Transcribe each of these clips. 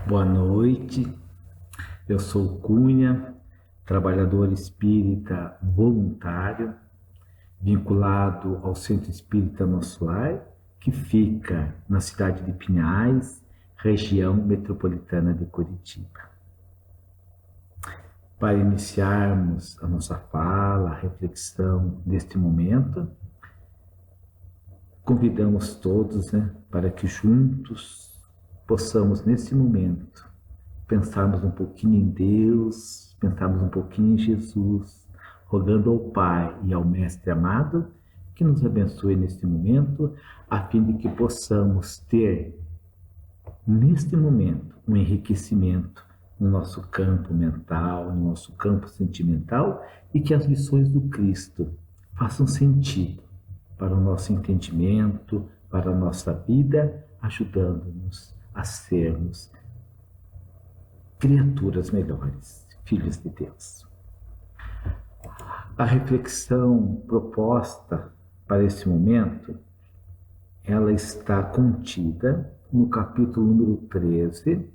Boa noite, eu sou Cunha, trabalhador espírita voluntário, vinculado ao Centro Espírita Nosso Lar, que fica na cidade de Pinhais, região metropolitana de Curitiba. Para iniciarmos a nossa fala, a reflexão deste momento, convidamos todos, para que juntos possamos, nesse momento, pensarmos um pouquinho em Deus, pensarmos um pouquinho em Jesus, rogando ao Pai e ao Mestre amado que nos abençoe neste momento, a fim de que possamos ter, neste momento, um enriquecimento no nosso campo mental, no nosso campo sentimental, e que as lições do Cristo façam sentido para o nosso entendimento, para a nossa vida, ajudando-nos a sermos criaturas melhores, filhos de Deus. A reflexão proposta para esse momento, ela está contida no capítulo número 13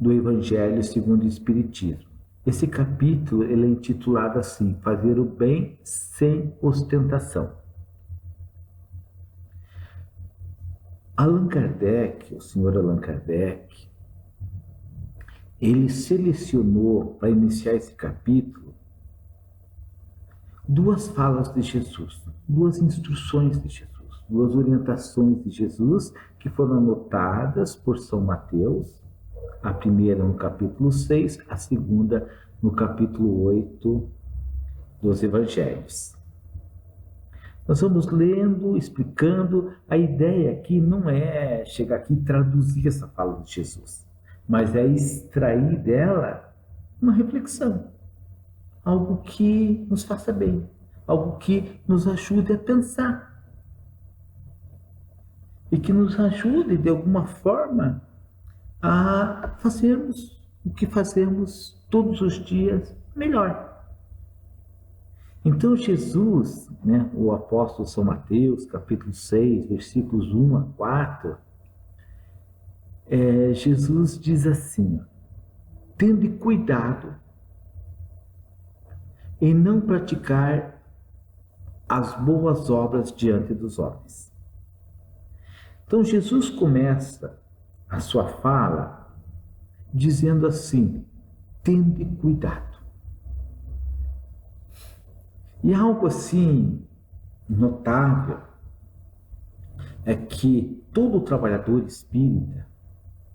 do Evangelho segundo o Espiritismo. Esse capítulo ele é intitulado assim: Fazer o bem sem ostentação. Allan Kardec, o senhor Allan Kardec, ele selecionou para iniciar esse capítulo duas falas de Jesus, duas instruções de Jesus, duas orientações de Jesus que foram anotadas por São Mateus, a primeira no capítulo 6, a segunda no capítulo 8 dos Evangelhos. Nós vamos lendo, explicando. A ideia aqui não é chegar aqui e traduzir essa fala de Jesus, mas é extrair dela uma reflexão, algo que nos faça bem, algo que nos ajude a pensar e que nos ajude, de alguma forma, a fazermos o que fazemos todos os dias melhor. Então Jesus, o apóstolo São Mateus, capítulo 6, versículos 1 a 4, Jesus diz assim: tende cuidado em não praticar as boas obras diante dos homens. Então Jesus começa a sua fala dizendo assim: tende cuidado. E algo assim notável é que todo trabalhador espírita,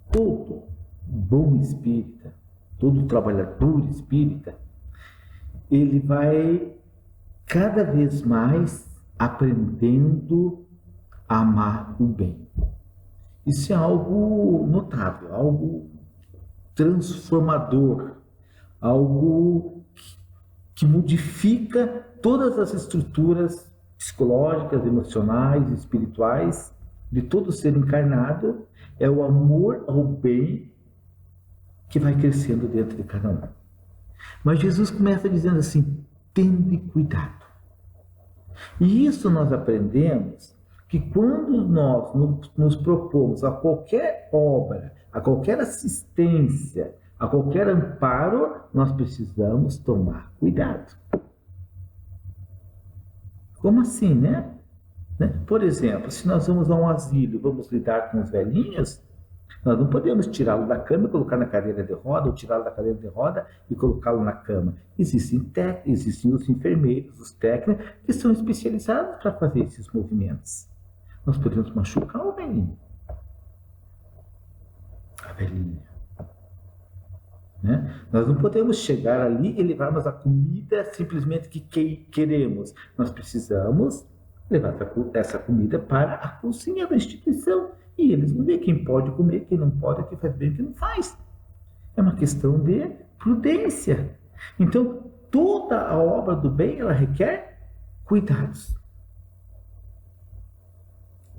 todo bom espírita, todo trabalhador espírita, ele vai cada vez mais aprendendo a amar o bem. Isso é algo notável, algo transformador, algo que modifica todas as estruturas psicológicas, emocionais, espirituais de todo ser encarnado. É o amor ao bem que vai crescendo dentro de cada um. Mas Jesus começa dizendo assim: tende cuidado. E isso nós aprendemos que quando nós nos propomos a qualquer obra, a qualquer assistência, a qualquer amparo, nós precisamos tomar cuidado. Como assim, Por exemplo, se nós vamos a um asilo e vamos lidar com os velhinhos, nós não podemos tirá-lo da cama e colocar na cadeira de roda, ou tirá-lo da cadeira de roda e colocá-lo na cama. Existem os enfermeiros, os técnicos, que são especializados para fazer esses movimentos. Nós podemos machucar o velhinho, a velhinha. Nós não podemos chegar ali e levarmos a comida simplesmente que queremos. Nós precisamos levar essa comida para a cozinha da instituição. E eles vão ver quem pode comer, quem não pode, quem faz bem, quem não faz. É uma questão de prudência. Então, toda a obra do bem, ela requer cuidados.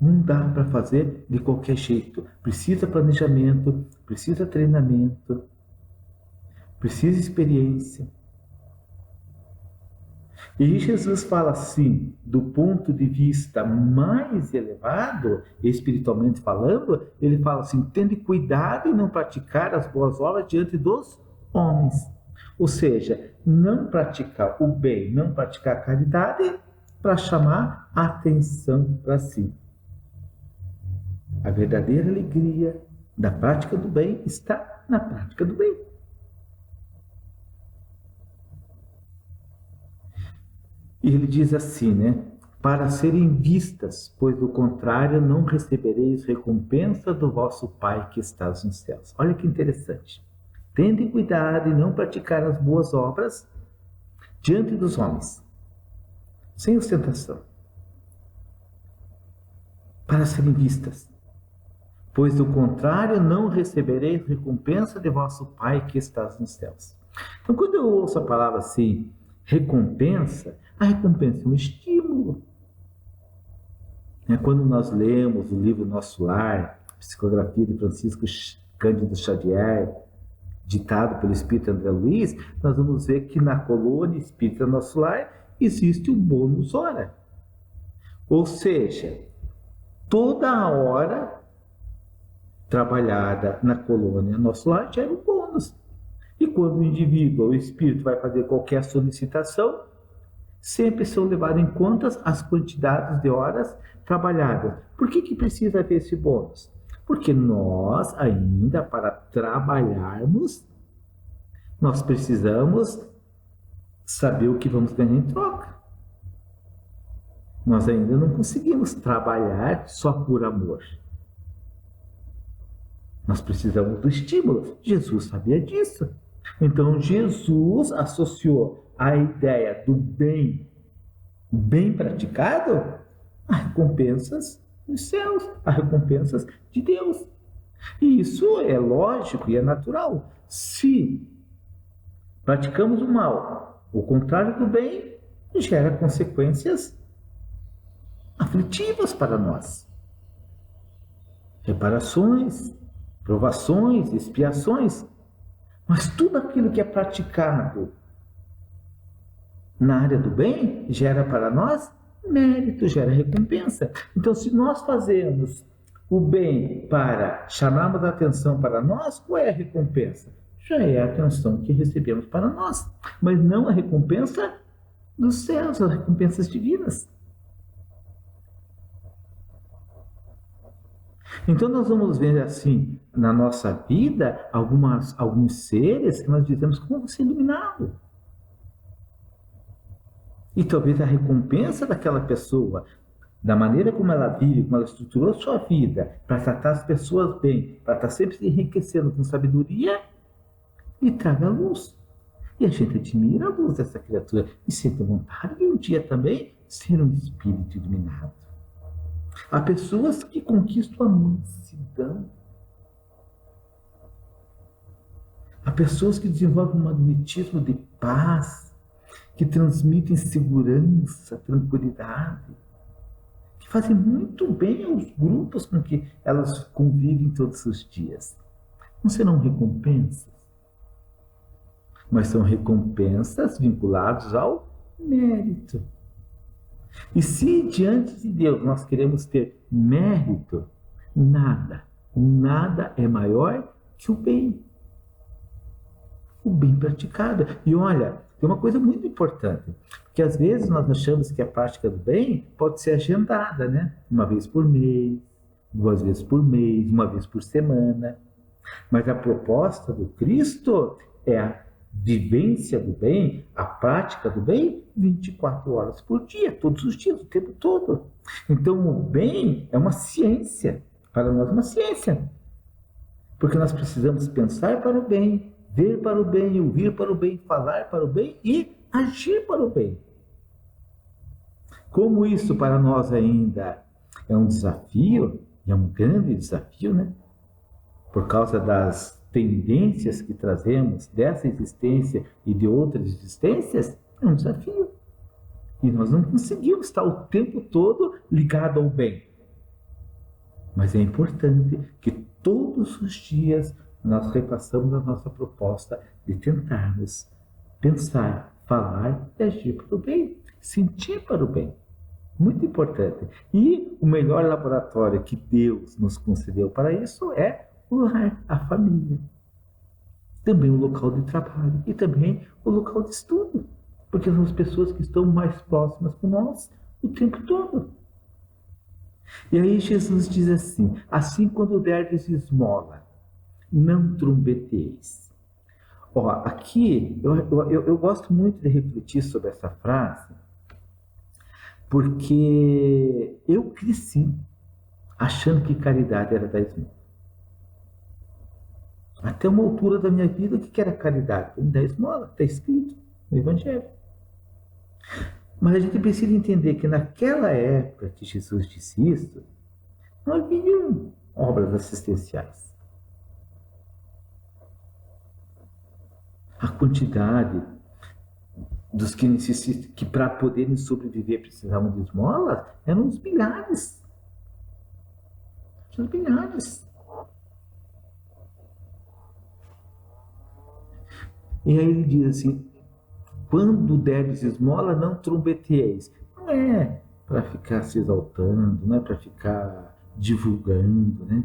Não dá para fazer de qualquer jeito. Precisa planejamento, precisa treinamento, precisa experiência. E Jesus fala assim, do ponto de vista mais elevado, espiritualmente falando, ele fala assim: tende cuidado em não praticar as boas obras diante dos homens. Ou seja, não praticar o bem, não praticar a caridade para chamar a atenção para si. A verdadeira alegria da prática do bem está na prática do bem. E ele diz assim, né? Para serem vistas, pois do contrário não recebereis recompensa do vosso Pai que estás nos céus. Olha que interessante. Tende cuidado em não praticar as boas obras diante dos homens, sem ostentação, para serem vistas, pois do contrário não recebereis recompensa de vosso Pai que estás nos céus. Então, quando eu ouço a palavra assim, recompensa, a recompensa é um estímulo. Quando nós lemos o livro Nosso Lar, psicografia de Francisco Cândido Xavier, ditado pelo espírito André Luiz, nós vamos ver que na colônia Espírita Nosso Lar existe o bônus hora. Ou seja, toda a hora trabalhada na colônia Nosso Lar gera um bônus. E quando o indivíduo ou o espírito vai fazer qualquer solicitação, sempre são levadas em conta as quantidades de horas trabalhadas. Por que precisa haver esse bônus? Porque nós ainda, para trabalharmos, nós precisamos saber o que vamos ganhar em troca. Nós ainda não conseguimos trabalhar só por amor. Nós precisamos do estímulo. Jesus sabia disso. Então, Jesus associou a ideia do bem praticado a recompensas dos céus, a recompensas de Deus. E isso é lógico e é natural. Se praticamos o mal, o contrário do bem, gera consequências aflitivas para nós. Reparações, provações, expiações. Mas tudo aquilo que é praticado na área do bem gera para nós mérito, gera recompensa. Então, se nós fazemos o bem para chamarmos a atenção para nós, qual é a recompensa? Já é a atenção que recebemos para nós, mas não a recompensa dos céus, as recompensas divinas. Então nós vamos ver assim, na nossa vida, alguns seres que nós dizemos: como você é iluminado. E talvez a recompensa daquela pessoa, da maneira como ela vive, como ela estruturou sua vida, para tratar as pessoas bem, para estar sempre se enriquecendo com sabedoria, e traga luz. E a gente admira a luz dessa criatura e sente vontade de um dia também ser um espírito iluminado. Há pessoas que conquistam a mansidão. Há pessoas que desenvolvem um magnetismo de paz, que transmitem segurança, tranquilidade, que fazem muito bem aos grupos com que elas convivem todos os dias. Não serão recompensas, mas são recompensas vinculadas ao mérito. E se diante de Deus nós queremos ter mérito, nada é maior que o bem praticado. E olha, tem uma coisa muito importante, porque às vezes nós achamos que a prática do bem pode ser agendada, né? Uma vez por mês, 2 vezes por mês, 1 vez por semana. Mas a proposta do Cristo é a vivência do bem, a prática do bem, 24 horas por dia, todos os dias, o tempo todo. Então o bem é uma ciência, para nós é uma ciência. Porque nós precisamos pensar para o bem, ver para o bem, ouvir para o bem, falar para o bem e agir para o bem. Como isso para nós ainda é um desafio, e é um grande desafio, né? Por causa das tendências que trazemos dessa existência e de outras existências, é um desafio. E nós não conseguimos estar o tempo todo ligado ao bem. Mas é importante que todos os dias nós repassamos a nossa proposta de tentarmos pensar, falar e agir para o bem. sentir para o bem. Muito importante. E o melhor laboratório que Deus nos concedeu para isso é o lar, a família. Também o local de trabalho e também o local de estudo. Porque são as pessoas que estão mais próximas com nós o tempo todo. E aí Jesus diz assim quando derdes esmola, não trombeteis. Ó, aqui eu gosto muito de refletir sobre essa frase, porque eu cresci achando que caridade era dar esmola. Até uma altura da minha vida, o que era caridade? Dar esmola, está escrito no Evangelho. Mas a gente precisa entender que naquela época que Jesus disse isso, não havia obras assistenciais. A quantidade dos que necessitam, que para poderem sobreviver precisavam de esmolas, eram uns milhares. Uns milhares. E aí ele diz assim, quando derdes esmola, não trombeteis. Não é para ficar se exaltando, não é para ficar divulgando, né?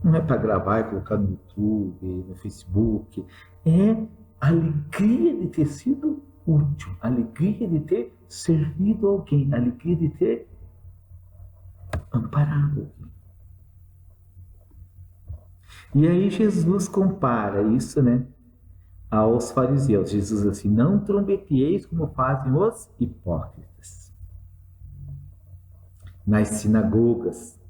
Não é para gravar e colocar no YouTube, no Facebook. É a alegria de ter sido útil, a alegria de ter servido alguém, a alegria de ter amparado alguém. E aí Jesus compara isso, né, aos fariseus. Jesus diz assim, não trombeteis como fazem os hipócritas nas sinagogas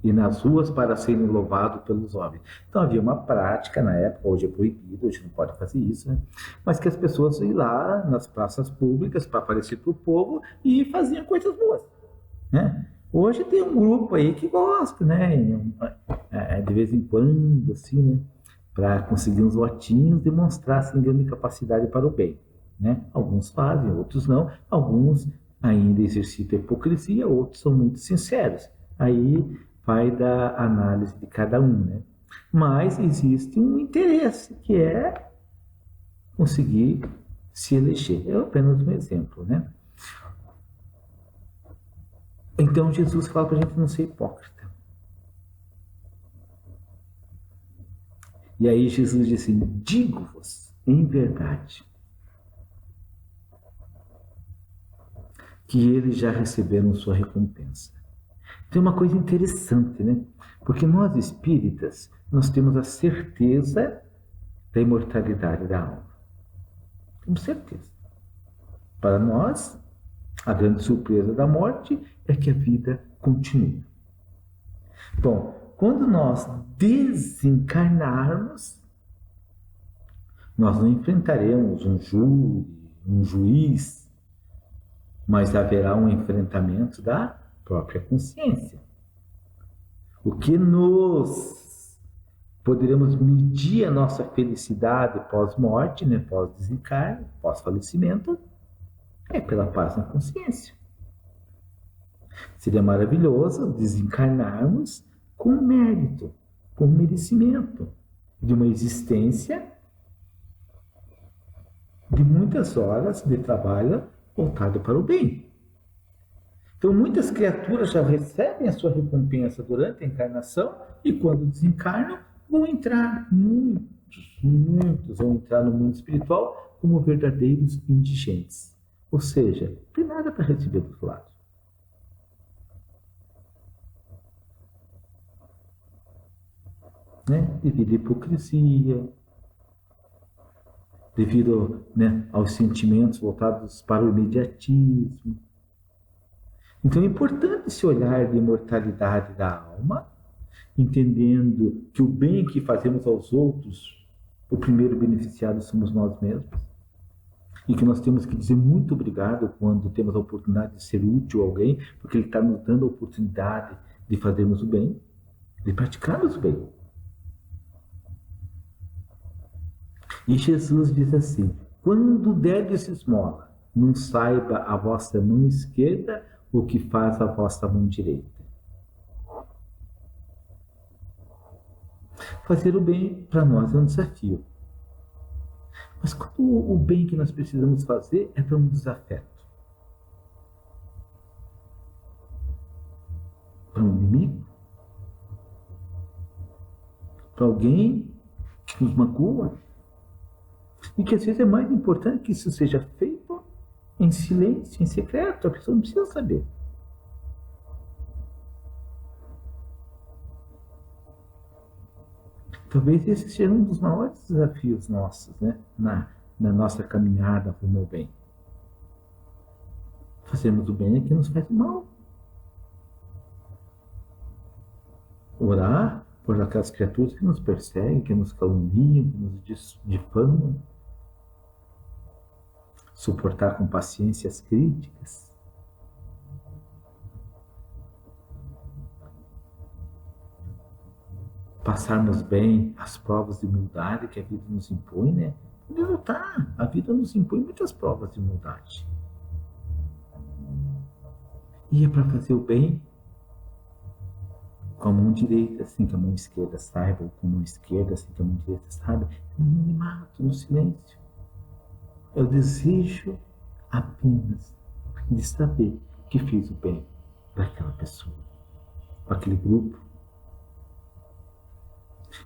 e nas ruas para serem louvados pelos homens. Então havia uma prática na época, hoje é proibido, hoje não pode fazer isso, né? Mas que as pessoas iam lá nas praças públicas para aparecer para o povo e faziam coisas boas, né? Hoje tem um grupo aí que gosta, né? De vez em quando, assim, né? Para conseguir uns votinhos, demonstrar assim, grande capacidade para o bem, né? Alguns fazem, outros não. Alguns ainda exercitam hipocrisia, outros são muito sinceros. Aí vai da análise de cada um, né? Mas existe um interesse, que é conseguir se eleger. É apenas um exemplo, né? Então Jesus fala para a gente não ser hipócrita. E aí Jesus diz assim, digo-vos em verdade que eles já receberam sua recompensa. Tem uma coisa interessante, né? Porque nós espíritas, nós temos a certeza da imortalidade da alma. Temos certeza. Para nós, a grande surpresa da morte é que a vida continua. Bom, quando nós desencarnarmos, nós não enfrentaremos um júri, um juiz, mas haverá um enfrentamento da própria consciência. O que nós poderemos medir a nossa felicidade pós-morte, né, pós-desencarne, pós-falecimento, é pela paz na consciência. Seria maravilhoso desencarnarmos com mérito, com merecimento de uma existência de muitas horas de trabalho voltado para o bem. Então, muitas criaturas já recebem a sua recompensa durante a encarnação e quando desencarnam, vão entrar, muitos vão entrar no mundo espiritual como verdadeiros indigentes. Ou seja, não tem nada para receber do outro lado. Né? Devido à hipocrisia, devido, né, aos sentimentos voltados para o imediatismo. Então é importante esse olhar de imortalidade da alma, entendendo que o bem que fazemos aos outros, o primeiro beneficiado somos nós mesmos, e que nós temos que dizer muito obrigado quando temos a oportunidade de ser útil a alguém, porque ele está nos dando a oportunidade de fazermos o bem, de praticarmos o bem. E Jesus diz assim, quando derdes esmola, não saiba a vossa mão esquerda o que faz a vossa mão direita. Fazer o bem para nós é um desafio. Mas quando o bem que nós precisamos fazer é para um desafeto. para um inimigo, para alguém que nos magoa. E que às vezes é mais importante que isso seja feito em silêncio, em secreto, a pessoa não precisa saber. Talvez esse seja um dos maiores desafios nossos, né? Na nossa caminhada rumo ao bem. Fazemos o bem é que nos faz o mal. Orar por aquelas criaturas que nos perseguem, que nos caluniam, que nos difamam. Suportar com paciência as críticas. Passarmos bem as provas de humildade que a vida nos impõe, né? Pode lutar. A vida nos impõe muitas provas de humildade. E é para fazer o bem com a mão direita, assim que a mão esquerda saiba, ou com a mão esquerda, assim que a mão direita saiba, no anonimato, no silêncio. É o desejo apenas de saber que fiz o bem para aquela pessoa, para aquele grupo.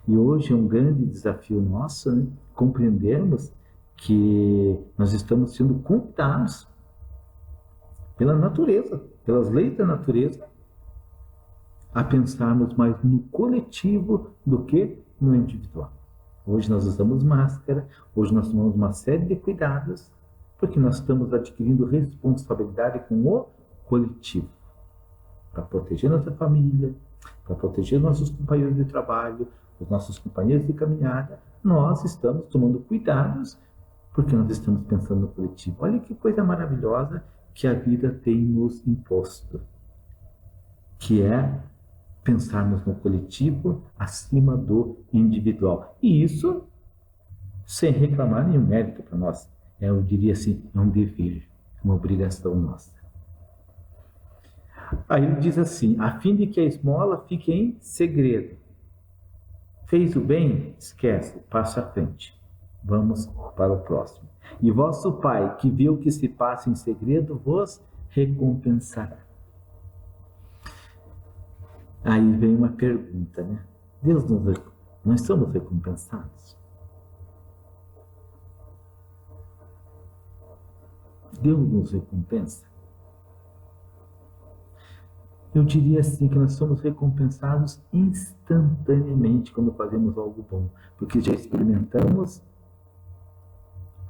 E hoje é um grande desafio nosso, né? Compreendermos que nós estamos sendo convidados pela natureza, pelas leis da natureza, a pensarmos mais no coletivo do que no individual. Hoje nós usamos máscara, hoje nós tomamos uma série de cuidados, porque nós estamos adquirindo responsabilidade com o coletivo, para proteger nossa família, para proteger nossos companheiros de trabalho, os nossos companheiros de caminhada. Nós estamos tomando cuidados, porque nós estamos pensando no coletivo. Olha que coisa maravilhosa que a vida tem nos imposto, que é pensarmos no coletivo acima do individual. E isso sem reclamar nenhum mérito para nós. Eu diria assim, é um dever, uma obrigação nossa. Aí ele diz assim, a fim de que a esmola fique em segredo. Fez o bem? Esquece, passa à frente. Vamos para o próximo. E vosso Pai, que vê o que se passa em segredo, vos recompensará. Aí vem uma pergunta, né? Nós somos recompensados? Deus nos recompensa? Eu diria assim que nós somos recompensados instantaneamente quando fazemos algo bom, porque já experimentamos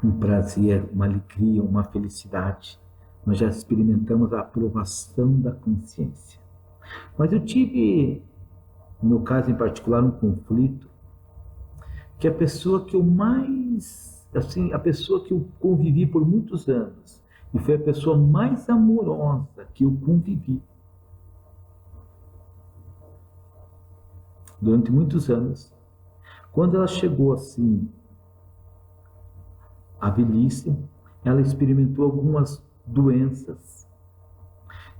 um prazer, uma alegria, uma felicidade. Nós já experimentamos a aprovação da consciência. Mas eu tive, no meu caso em particular, um conflito que a pessoa que eu mais, assim, a pessoa que eu convivi por muitos anos e foi a pessoa mais amorosa que eu convivi durante muitos anos, quando ela chegou assim à velhice, ela experimentou algumas doenças.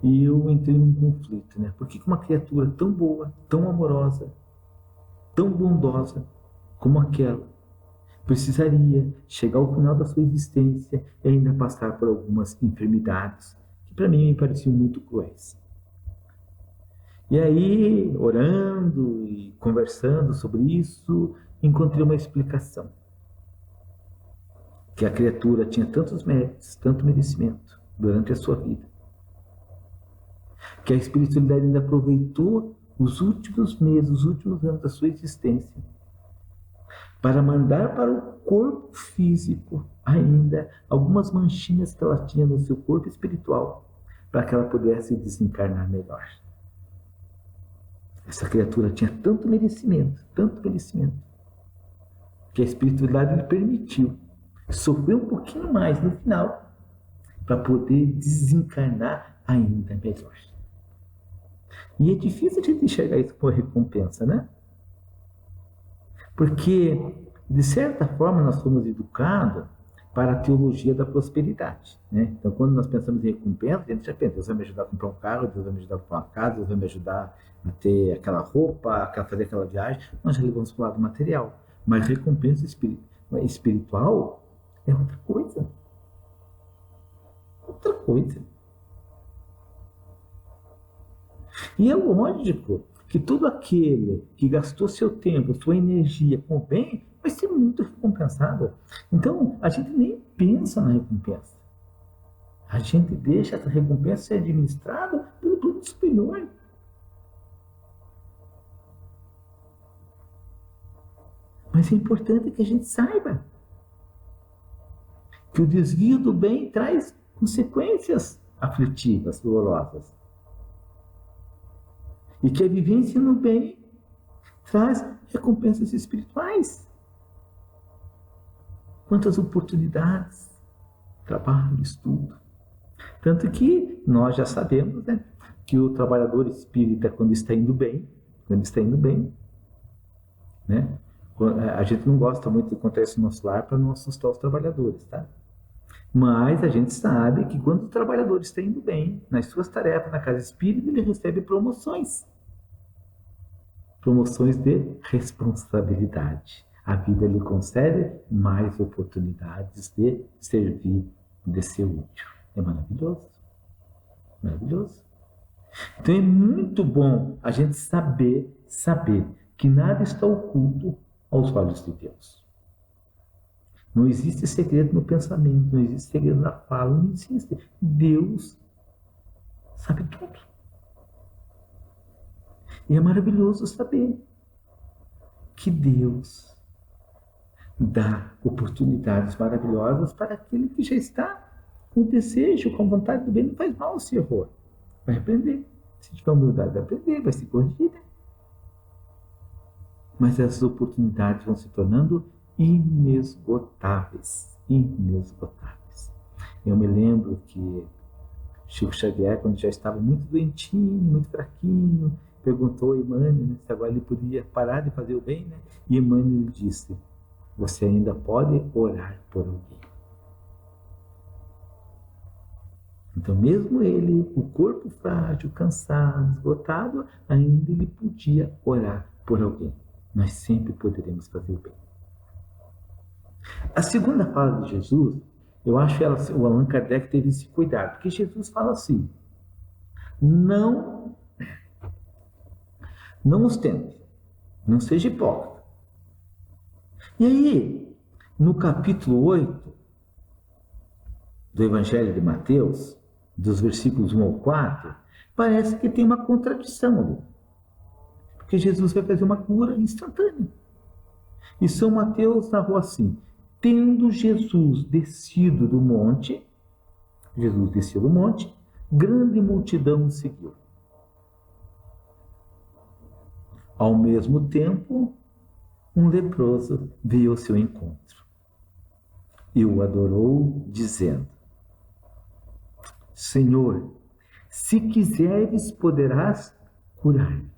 E eu entrei num conflito, né? Por que uma criatura tão boa, tão amorosa, tão bondosa como aquela precisaria chegar ao final da sua existência e ainda passar por algumas enfermidades que para mim me pareciam muito cruéis? E aí, orando e conversando sobre isso, encontrei uma explicação. Que a criatura tinha tantos méritos, tanto merecimento durante a sua vida, que a espiritualidade ainda aproveitou os últimos meses, os últimos anos da sua existência, para mandar para o corpo físico ainda algumas manchinhas que ela tinha no seu corpo espiritual, para que ela pudesse desencarnar melhor. Essa criatura tinha tanto merecimento, que a espiritualidade lhe permitiu sofrer um pouquinho mais no final, para poder desencarnar ainda melhor. E é difícil a gente enxergar isso como recompensa, né? Porque, de certa forma, nós somos educados para a teologia da prosperidade, né? Então, quando nós pensamos em recompensa, a gente já pensa, Deus vai me ajudar a comprar um carro, Deus vai me ajudar a comprar uma casa, Deus vai me ajudar a ter aquela roupa, a fazer aquela viagem. Nós já levamos para o lado material. Mas recompensa espiritual é outra coisa. Outra coisa. E é lógico que todo aquele que gastou seu tempo, sua energia com o bem, vai ser muito recompensado. Então, a gente nem pensa na recompensa. A gente deixa essa recompensa ser administrada pelo plano superior. Mas é importante que a gente saiba que o desvio do bem traz consequências aflitivas, dolorosas. E que a vivência no bem traz recompensas espirituais. Quantas oportunidades, trabalho, estudo. Tanto que nós já sabemos, né, que o trabalhador espírita, quando está indo bem, né, a gente não gosta muito de contar isso no nosso lar para não assustar os trabalhadores, tá? Mas a gente sabe que quando o trabalhador está indo bem nas suas tarefas na casa espírita, ele recebe promoções. Promoções de responsabilidade. A vida lhe concede mais oportunidades de servir, de ser útil. É maravilhoso. Maravilhoso. Então é muito bom a gente saber que nada está oculto aos olhos de Deus. Não existe segredo no pensamento, não existe segredo na fala, não existe. Deus sabe tudo. E é maravilhoso saber que Deus dá oportunidades maravilhosas para aquele que já está com desejo, com vontade do bem. Não faz mal se errou. Vai aprender. Se tiver humildade, vai aprender, vai se corrigir. Mas essas oportunidades vão se tornando inesgotáveis. Inesgotáveis. Eu me lembro que Chico Xavier, quando já estava muito doentinho, muito fraquinho, perguntou a Emmanuel, né, se agora ele podia parar de fazer o bem, né? E Emmanuel lhe disse: você ainda pode orar por alguém. Então, mesmo ele, o corpo frágil, cansado, esgotado, ainda ele podia orar por alguém. Nós sempre poderemos fazer o bem. A segunda fala de Jesus, eu acho que o Allan Kardec teve esse cuidado, porque Jesus fala assim: não ostente, não seja hipócrita. E aí, no capítulo 8 do Evangelho de Mateus, dos versículos 1 ao 4, parece que tem uma contradição ali. Porque Jesus vai fazer uma cura instantânea. E São Mateus narrou assim: tendo Jesus descido do monte, grande multidão o seguiu. Ao mesmo tempo, um leproso veio ao seu encontro e o adorou, dizendo: Senhor, se quiseres, poderás curar-me.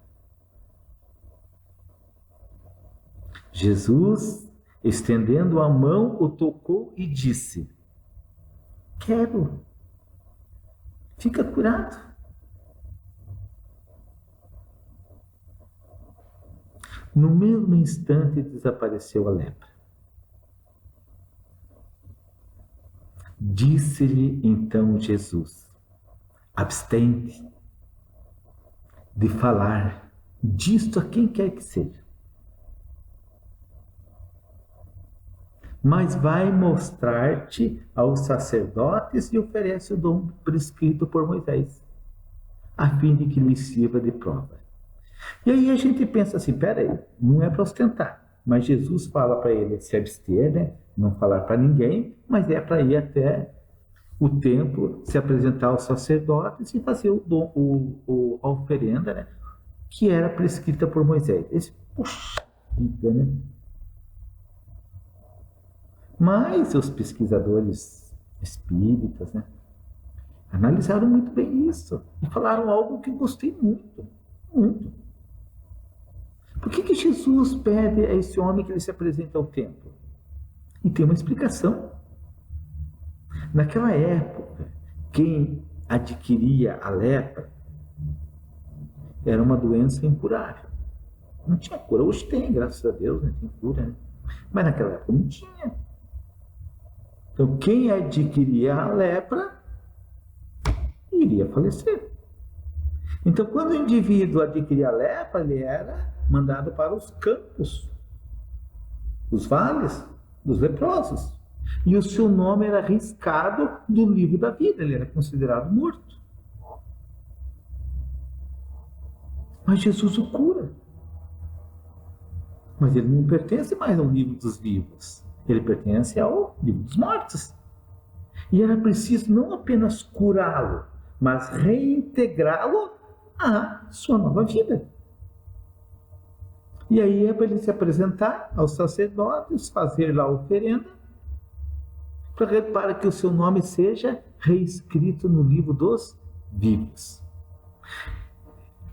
Jesus, estendendo a mão, o tocou e disse: quero, fica curado. No mesmo instante desapareceu a lepra. Disse-lhe então Jesus: abstente de falar disto a quem quer que seja, mas vai mostrar-te aos sacerdotes e oferece o dom prescrito por Moisés, a fim de que lhes sirva de prova. E aí a gente pensa assim: peraí, não é para ostentar, mas Jesus fala para ele se abster, né? Não falar para ninguém, mas é para ir até o templo, se apresentar aos sacerdotes e fazer a oferenda, né? Que era prescrita por Moisés. Esse, puxa vida, né? Mas os pesquisadores espíritas, né, analisaram muito bem isso e falaram algo que eu gostei muito, muito. Por que Jesus pede a esse homem que ele se apresente ao templo? E tem uma explicação. Naquela época, quem adquiria a lepra era uma doença incurável. Não tinha cura. Hoje tem, graças a Deus, né? Tem cura, né? Mas naquela época não tinha. Então, quem adquiria a lepra iria falecer. Então, quando o indivíduo adquiria a lepra, ele era mandado para os campos, os vales dos leprosos. E o seu nome era riscado do livro da vida, ele era considerado morto. Mas Jesus o cura. Mas ele não pertence mais ao livro dos vivos, ele pertence ao livro dos mortos. E era preciso não apenas curá-lo, mas reintegrá-lo à sua nova vida. E aí é para ele se apresentar aos sacerdotes, fazer lá a oferenda, para que o seu nome seja reescrito no livro dos vivos.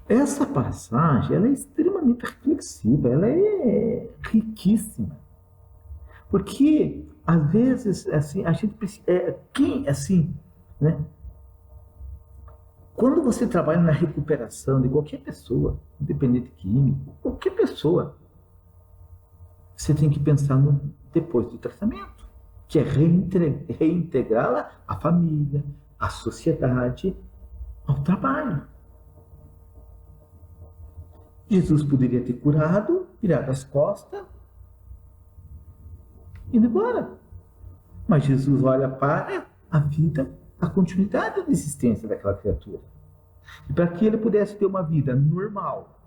Essa passagem ela é extremamente reflexiva, ela é riquíssima. Porque, às vezes, assim, a gente precisa. Né? Quando você trabalha na recuperação de qualquer pessoa, independente químico, qualquer pessoa, você tem que pensar no depois do tratamento, que é reintegrá-la à família, à sociedade, ao trabalho. Jesus poderia ter curado, virado as costas, indo embora. Mas Jesus olha para a vida, a continuidade da existência daquela criatura. E para que ele pudesse ter uma vida normal,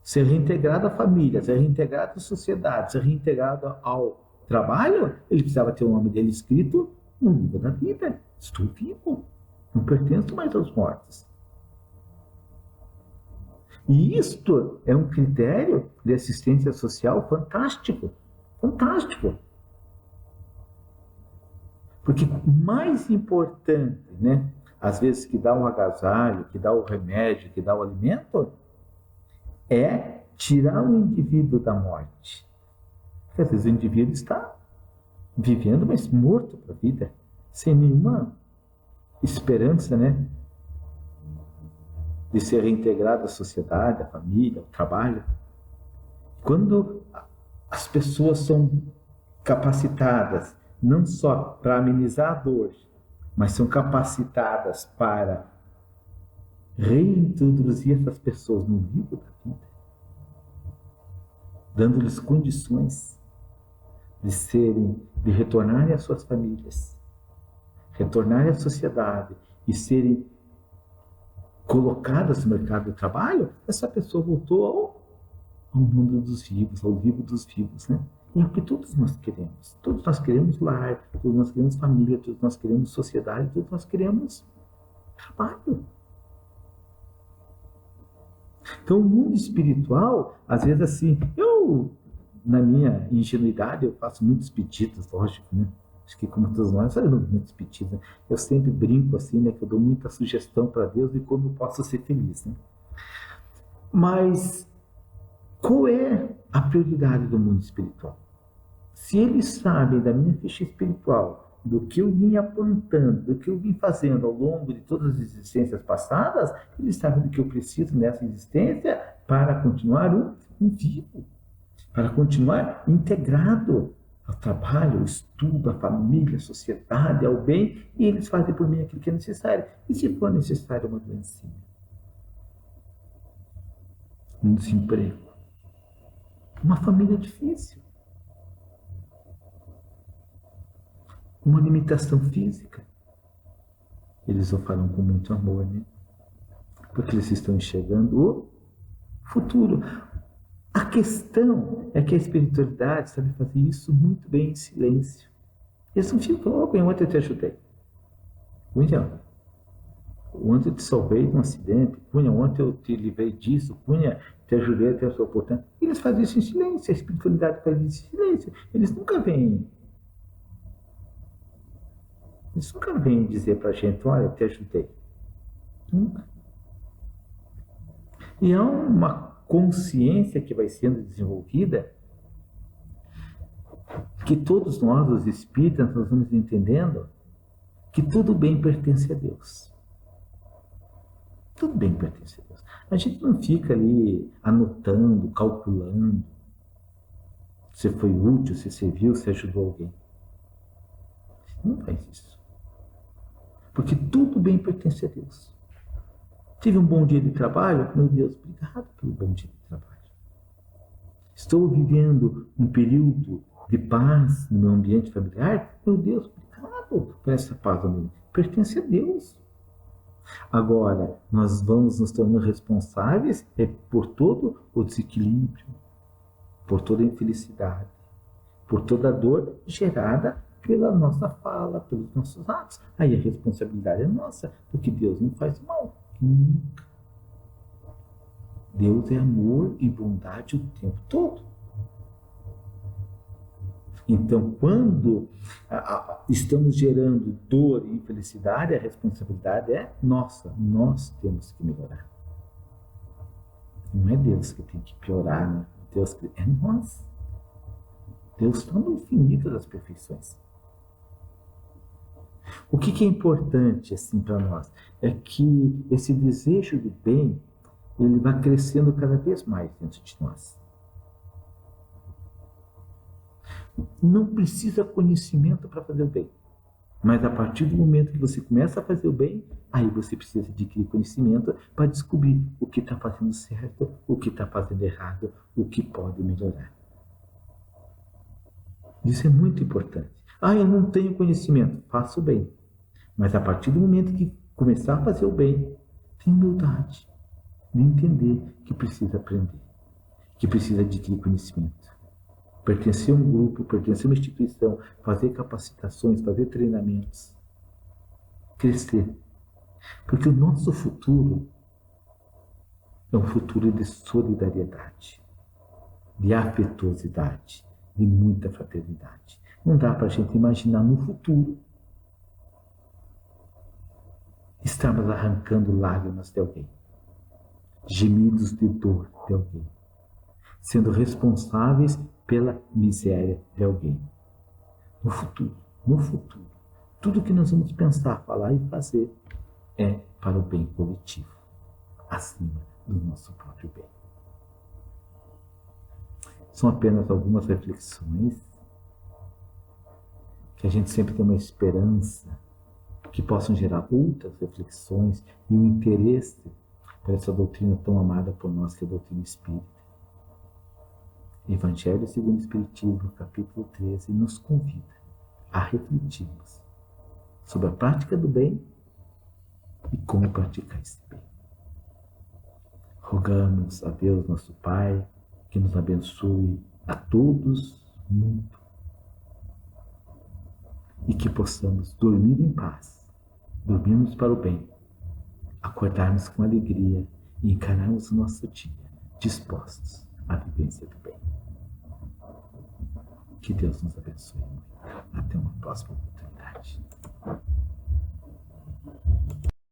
ser reintegrado à família, ser reintegrado à sociedade, ser reintegrado ao trabalho, ele precisava ter o nome dele escrito no livro da vida. Estou vivo, não pertenço mais aos mortos. E isto é um critério de assistência social fantástico. Fantástico. Porque mais importante, né, às vezes que dá um agasalho, que dá o remédio, que dá o alimento, é tirar o indivíduo da morte. Porque às vezes o indivíduo está vivendo, mas morto para a vida, sem nenhuma esperança, né, de ser reintegrado à sociedade, à família, ao trabalho. Quando as pessoas são capacitadas não só para amenizar a dor, mas são capacitadas para reintroduzir essas pessoas no livro da vida, dando-lhes condições de retornarem às suas famílias, retornarem à sociedade e serem colocadas no mercado de trabalho, essa pessoa voltou ao mundo dos vivos, ao livro dos vivos, né? E é o que todos nós queremos. Todos nós queremos lar, todos nós queremos família, todos nós queremos sociedade, todos nós queremos trabalho. Então, o mundo espiritual, às vezes assim, na minha ingenuidade, eu faço muitos pedidos, lógico, né? Acho que como todos nós, muitos pedidos. Eu sempre brinco assim, né? Que eu dou muita sugestão para Deus de como eu posso ser feliz, né? Mas qual é a prioridade do mundo espiritual? Se eles sabem da minha ficha espiritual, do que eu vim apontando, do que eu vim fazendo ao longo de todas as existências passadas, eles sabem do que eu preciso nessa existência para continuar um vivo, para continuar integrado ao trabalho, ao estudo, à família, à sociedade, ao bem, e eles fazem por mim aquilo que é necessário. E se for necessário uma doencinha? Um desemprego? Uma família difícil? Uma limitação física? Eles o farão com muito amor, né? Porque eles estão enxergando o futuro. A questão é que a espiritualidade sabe fazer isso muito bem em silêncio. Eles não ficam, ontem eu te ajudei. Cunha, ontem eu te salvei de um acidente. Cunha, ontem eu te livrei disso. Cunha, te ajudei a ter a sua oportunidade. Eles fazem isso em silêncio, a espiritualidade faz isso em silêncio. Eles nunca vêm dizer pra gente, olha, eu te ajudei. Nunca. E há uma consciência que vai sendo desenvolvida, que todos nós, os espíritas, nós vamos entendendo que tudo bem pertence a Deus. Tudo bem pertence a Deus. A gente não fica ali anotando, calculando se foi útil, se serviu, se ajudou alguém. Não faz isso. Porque tudo bem pertence a Deus. Tive um bom dia de trabalho? Meu Deus, obrigado pelo bom dia de trabalho. Estou vivendo um período de paz no meu ambiente familiar? Meu Deus, obrigado por essa paz, amigo. Pertence a Deus. Agora, nós vamos nos tornando responsáveis por todo o desequilíbrio, por toda a infelicidade, por toda a dor gerada pela nossa fala, pelos nossos atos. Aí a responsabilidade é nossa, porque Deus não faz mal. Deus é amor e bondade o tempo todo. Então, quando estamos gerando dor e infelicidade, a responsabilidade é nossa. Nós temos que melhorar. Não é Deus que tem que piorar, né? É nós. Deus está no infinito das perfeições. O que é importante assim para nós é que esse desejo do bem ele vai crescendo cada vez mais dentro de nós. Não precisa conhecimento para fazer o bem. Mas a partir do momento que você começa a fazer o bem, aí você precisa adquirir conhecimento para descobrir o que está fazendo certo, o que está fazendo errado, o que pode melhorar. Isso é muito importante. Eu não tenho conhecimento. Faça o bem. Mas a partir do momento que começar a fazer o bem, tenha humildade de entender que precisa aprender, que precisa adquirir conhecimento. Pertencer a um grupo, pertencer a uma instituição, fazer capacitações, fazer treinamentos, crescer. Porque o nosso futuro é um futuro de solidariedade, de afetuosidade, de muita fraternidade. Não dá para a gente imaginar no futuro estarmos arrancando lágrimas de alguém, gemidos de dor de alguém, sendo responsáveis pela miséria de alguém. No futuro, tudo que nós vamos pensar, falar e fazer é para o bem coletivo, acima do nosso próprio bem. São apenas algumas reflexões que a gente sempre tem uma esperança que possam gerar outras reflexões e um interesse por essa doutrina tão amada por nós, que é a doutrina espírita. Evangelho segundo o Espiritismo, capítulo 13, nos convida a refletirmos sobre a prática do bem e como praticar esse bem. Rogamos a Deus, nosso Pai, que nos abençoe a todos muito e que possamos dormir em paz, dormirmos para o bem, acordarmos com alegria e encararmos o nosso dia dispostos à vivência do bem. Que Deus nos abençoe muito. Até uma próxima oportunidade.